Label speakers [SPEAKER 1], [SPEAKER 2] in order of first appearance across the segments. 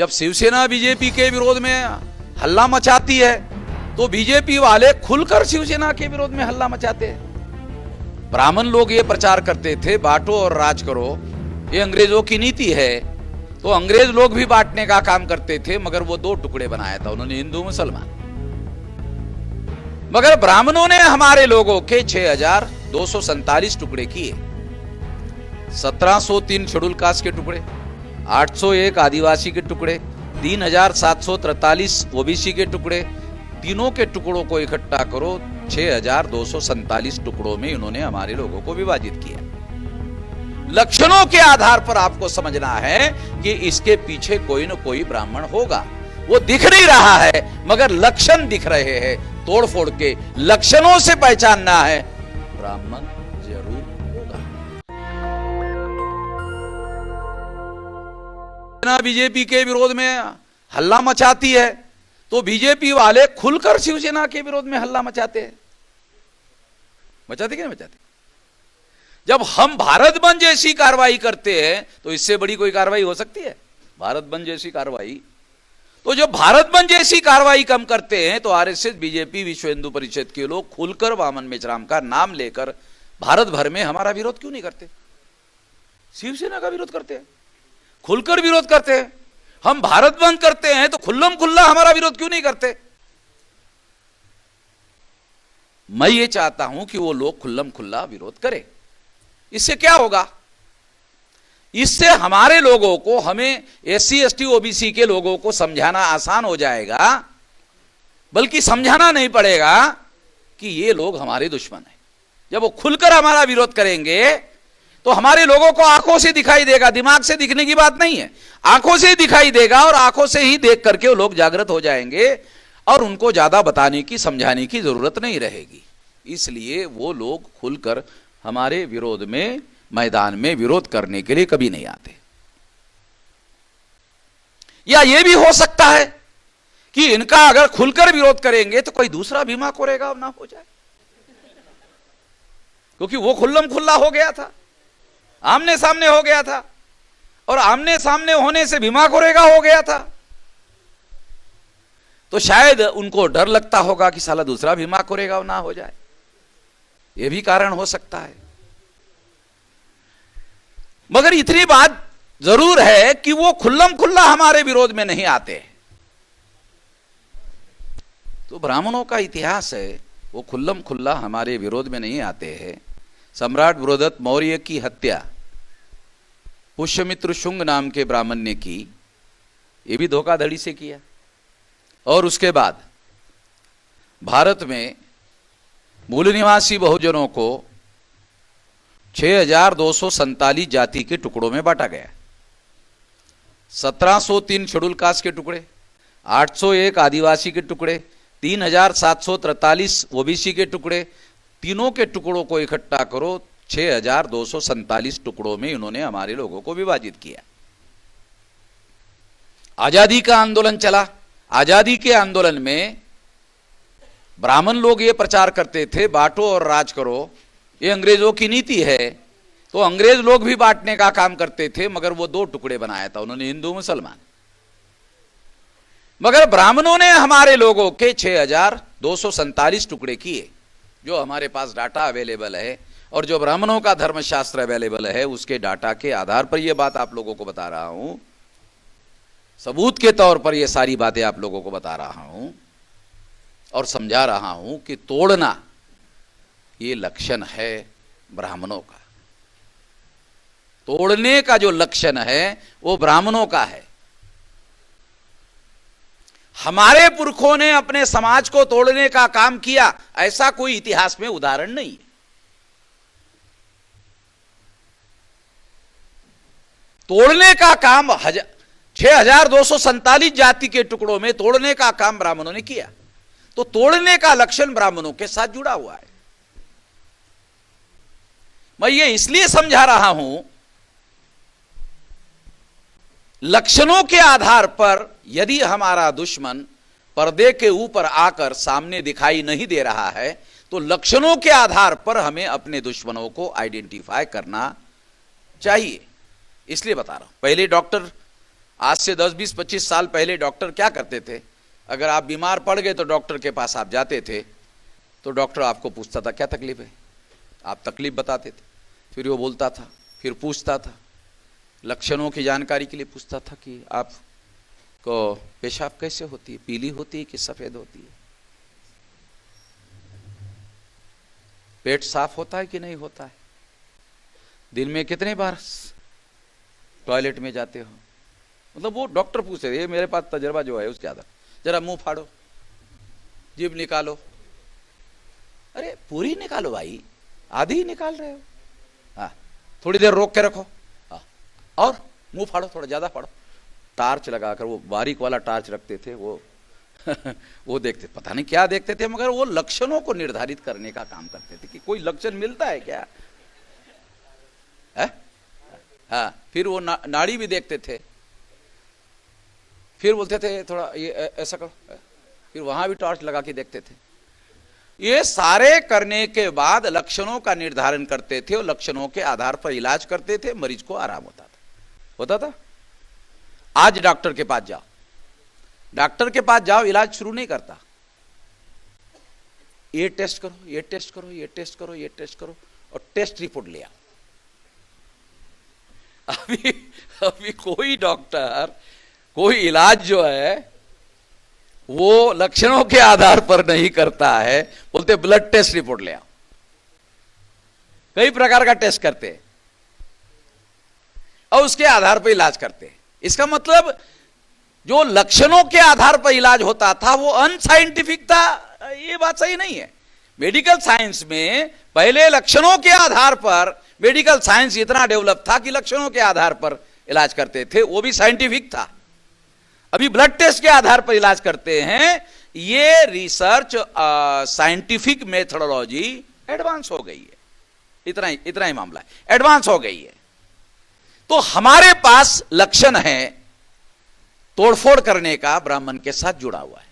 [SPEAKER 1] जब शिवसेना बीजेपी के विरोध में हल्ला मचाती है तो बीजेपी वाले खुलकर शिवसेना के विरोध में हल्ला मचाते हैं। ब्राह्मण लोग ये प्रचार करते थे बांटो और राज करो, ये अंग्रेजों की नीति है। तो अंग्रेज लोग भी बांटने का काम करते थे, मगर वो दो टुकड़े बनाया था उन्होंने, हिंदू मुसलमान। मगर ब्राह्मणों ने हमारे लोगों के 6247 टुकड़े किए। 1703 शेड्यूल कास्ट के टुकड़े, 801 आदिवासी के टुकड़े, 3743 ओबीसी के टुकड़े, तीनों के टुकड़ों को इकट्ठा करो 6247 टुकड़ों में इन्होंने हमारे लोगों को विभाजित किया। लक्षणों के आधार पर आपको समझना है कि इसके पीछे कोई न कोई ब्राह्मण होगा। वो दिख नहीं रहा है मगर लक्षण दिख रहे हैं। तोड़फोड़ के लक्षणों से पहचानना है, ब्राह्मण जरूर होगा। बीजेपी के विरोध में हल्ला मचाती है तो बीजेपी वाले खुलकर शिवसेना के विरोध में हल्ला मचाते हैं। मचाते कि नहीं मचाते? जब हम भारत बंद जैसी कार्रवाई करते हैं तो इससे बड़ी कोई कार्रवाई हो सकती है? भारत बंद जैसी कार्रवाई, तो जब भारत बंद जैसी कार्रवाई कम करते हैं तो आरएसएस, बीजेपी, विश्व हिंदू परिषद के लोग खुलकर वामन मेश्राम का नाम लेकर भारत भर में हमारा विरोध क्यों नहीं करते? शिवसेना का विरोध करते हैं, खुलकर विरोध करते हैं। हम भारत बंद करते हैं तो खुल्लम खुल्ला हमारा विरोध क्यों नहीं करते? मैं ये चाहता हूं कि वो लोग खुल्लम खुल्ला विरोध करें। इससे क्या होगा? इससे हमारे लोगों को, हमें एससी, एसटी, ओबीसी के लोगों को समझाना आसान हो जाएगा, बल्कि समझाना नहीं पड़ेगा कि ये लोग हमारे दुश्मन हैं। जब वो खुलकर हमारा विरोध करेंगे तो हमारे लोगों को आंखों से दिखाई देगा, दिमाग से दिखने की बात नहीं है, आंखों से दिखाई देगा और आंखों से ही देख करके वो लोग जागृत हो जाएंगे और उनको ज्यादा बताने की, समझाने की जरूरत नहीं रहेगी। इसलिए वो लोग खुलकर हमारे विरोध में, मैदान में विरोध करने के लिए कभी नहीं आते। या यह भी हो सकता है कि इनका अगर खुलकर विरोध करेंगे तो कोई दूसरा भीमा कोरेगांव ना हो जाए, क्योंकि वो खुल्लम खुल्ला हो गया था, आमने सामने हो गया था, और आमने सामने होने से भीमा कोरेगांव हो गया था। तो शायद उनको डर लगता होगा कि साला दूसरा भीमा कोरेगांव ना हो जाए, यह भी कारण हो सकता है। मगर इतनी बात जरूर है कि वो खुल्लम खुल्ला हमारे विरोध में नहीं आते। तो ब्राह्मणों का इतिहास है, वो खुल्लम खुल्ला हमारे विरोध में नहीं आते हैं। सम्राट बृहदत्त मौर्य की हत्या पुष्यमित्र शुंग नाम के ब्राह्मण ने की, ये भी धोखाधड़ी से किया। और उसके बाद भारत में मूल निवासी बहुजनों को 6247 जाति के टुकड़ों में बांटा गया। 1703 शेड्यूल कास्ट के टुकड़े, 801 आदिवासी के टुकड़े, 3743 ओबीसी के टुकड़े, तीनों के टुकड़ों को इकट्ठा करो 6247 टुकड़ों में इन्होंने हमारे लोगों को विभाजित किया। आजादी का आंदोलन चला। आजादी के आंदोलन में ब्राह्मण लोग ये प्रचार करते थे बांटो और राज करो, ये अंग्रेजों की नीति है। तो अंग्रेज लोग भी बांटने का काम करते थे, मगर वो दो टुकड़े बनाया था उन्होंने, हिंदू मुसलमान। मगर ब्राह्मणों ने हमारे लोगों के 6247 टुकड़े किए। जो हमारे पास डाटा अवेलेबल है और जो ब्राह्मणों का धर्मशास्त्र अवेलेबल है, उसके डाटा के आधार पर यह बात आप लोगों को बता रहा हूं, सबूत के तौर पर यह सारी बातें आप लोगों को बता रहा हूं और समझा रहा हूं कि तोड़ना ये लक्षण है ब्राह्मणों का। तोड़ने का जो लक्षण है वो ब्राह्मणों का है। हमारे पुरखों ने अपने समाज को तोड़ने का काम किया, ऐसा कोई इतिहास में उदाहरण नहीं है। तोड़ने का काम 6247 जाति के टुकड़ों में तोड़ने का काम ब्राह्मणों ने किया। तो तोड़ने का लक्षण ब्राह्मणों के साथ जुड़ा हुआ है। मैं ये इसलिए समझा रहा हूं, लक्षणों के आधार पर यदि हमारा दुश्मन पर्दे के ऊपर आकर सामने दिखाई नहीं दे रहा है तो लक्षणों के आधार पर हमें अपने दुश्मनों को आइडेंटिफाई करना चाहिए। इसलिए बता रहा हूं। पहले डॉक्टर आज से 10, 20, 25 साल पहले डॉक्टर क्या करते थे? अगर आप बीमार पड़ गए तो डॉक्टर के पास आप जाते थे, तो डॉक्टर आपको पूछता था क्या तकलीफ है, आप तकलीफ बताते थे, फिर वो बोलता था, फिर पूछता था, लक्षणों की जानकारी के लिए पूछता था कि आपको पेशाब कैसे होती है, पीली होती है कि सफेद होती है, पेट साफ होता है कि नहीं होता है, दिन में कितने बार टॉयलेट में जाते हो। मतलब वो डॉक्टर पूछे, ये मेरे पास तजर्बा जो है उसके आधार, जरा मुंह फाड़ो, जीभ निकालो। अरे पूरी निकालो भाई, आधी ही निकाल रहे हो। हाँ, थोड़ी देर रोक के रखो। हाँ, और मुंह फाड़ो, थोड़ा ज्यादा फाड़ो। टार्च लगाकर, वो बारीक वाला टार्च रखते थे वो वो देखते, पता नहीं क्या देखते थे, मगर वो लक्षणों को निर्धारित करने का काम करते थे कि कोई लक्षण मिलता है क्या है? हाँ, फिर वो नाड़ी भी देखते थे, फिर बोलते थे थोड़ा ये ऐसा करो, फिर वहां भी टॉर्च लगा के देखते थे। ये सारे करने के बाद लक्षणों का निर्धारण करते थे और लक्षणों के आधार पर इलाज करते थे, मरीज को आराम होता था। आज डॉक्टर के पास जाओ, डॉक्टर के पास जाओ, इलाज शुरू नहीं करता, ये टेस्ट करो, ये टेस्ट करो, ये टेस्ट करो, ये टेस्ट करो, और टेस्ट रिपोर्ट ले आओ। अभी कोई डॉक्टर कोई इलाज जो है वो लक्षणों के आधार पर नहीं करता है, बोलते ब्लड टेस्ट रिपोर्ट ले आओ। कई प्रकार का टेस्ट करते हैं और उसके आधार पर इलाज करते हैं। इसका मतलब जो लक्षणों के आधार पर इलाज होता था वो अनसाइंटिफिक था, ये बात सही नहीं है। मेडिकल साइंस में पहले लक्षणों के आधार पर, मेडिकल साइंस इतना डेवलप था कि लक्षणों के आधार पर इलाज करते थे, वो भी साइंटिफिक था। अभी ब्लड टेस्ट के आधार पर इलाज करते हैं। ये रिसर्च साइंटिफिक मेथोडोलॉजी एडवांस हो गई है, इतना ही मामला है, एडवांस हो गई है। तो हमारे पास लक्षण है तोड़फोड़ करने का, ब्राह्मण के साथ जुड़ा हुआ है।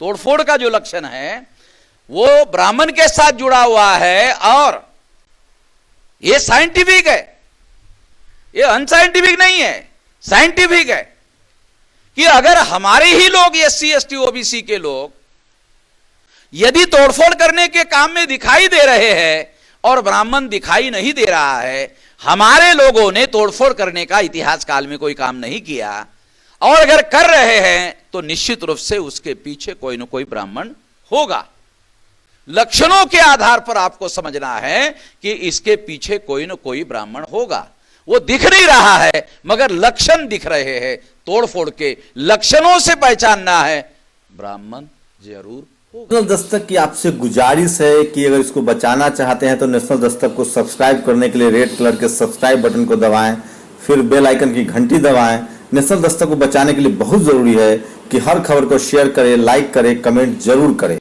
[SPEAKER 1] तोड़फोड़ का जो लक्षण है वो ब्राह्मण के साथ जुड़ा हुआ है, और ये साइंटिफिक है, ये अनसाइंटिफिक नहीं है, साइंटिफिक है कि अगर हमारे ही लोग एससी एसटी ओबीसी के लोग यदि तोड़फोड़ करने के काम में दिखाई दे रहे हैं और ब्राह्मण दिखाई नहीं दे रहा है, हमारे लोगों ने तोड़फोड़ करने का इतिहास काल में कोई काम नहीं किया, और अगर कर रहे हैं तो निश्चित रूप से उसके पीछे कोई ना कोई ब्राह्मण होगा। लक्षणों के आधार पर आपको समझना है कि इसके पीछे कोई ना कोई ब्राह्मण होगा। वो दिख नहीं रहा है मगर लक्षण दिख रहे हैं, तोड़फोड़ के लक्षणों से पहचानना है, ब्राह्मण जरूर होगा।
[SPEAKER 2] नेशनल दस्तक की आपसे गुजारिश है कि अगर इसको बचाना चाहते हैं तो नेशनल दस्तक को सब्सक्राइब करने के लिए रेड कलर के सब्सक्राइब बटन को दबाएं, फिर बेल आइकन की घंटी दबाएं। नेशनल दस्तक को बचाने के लिए बहुत जरूरी है कि हर खबर को शेयर करें, लाइक करें, कमेंट जरूर करें।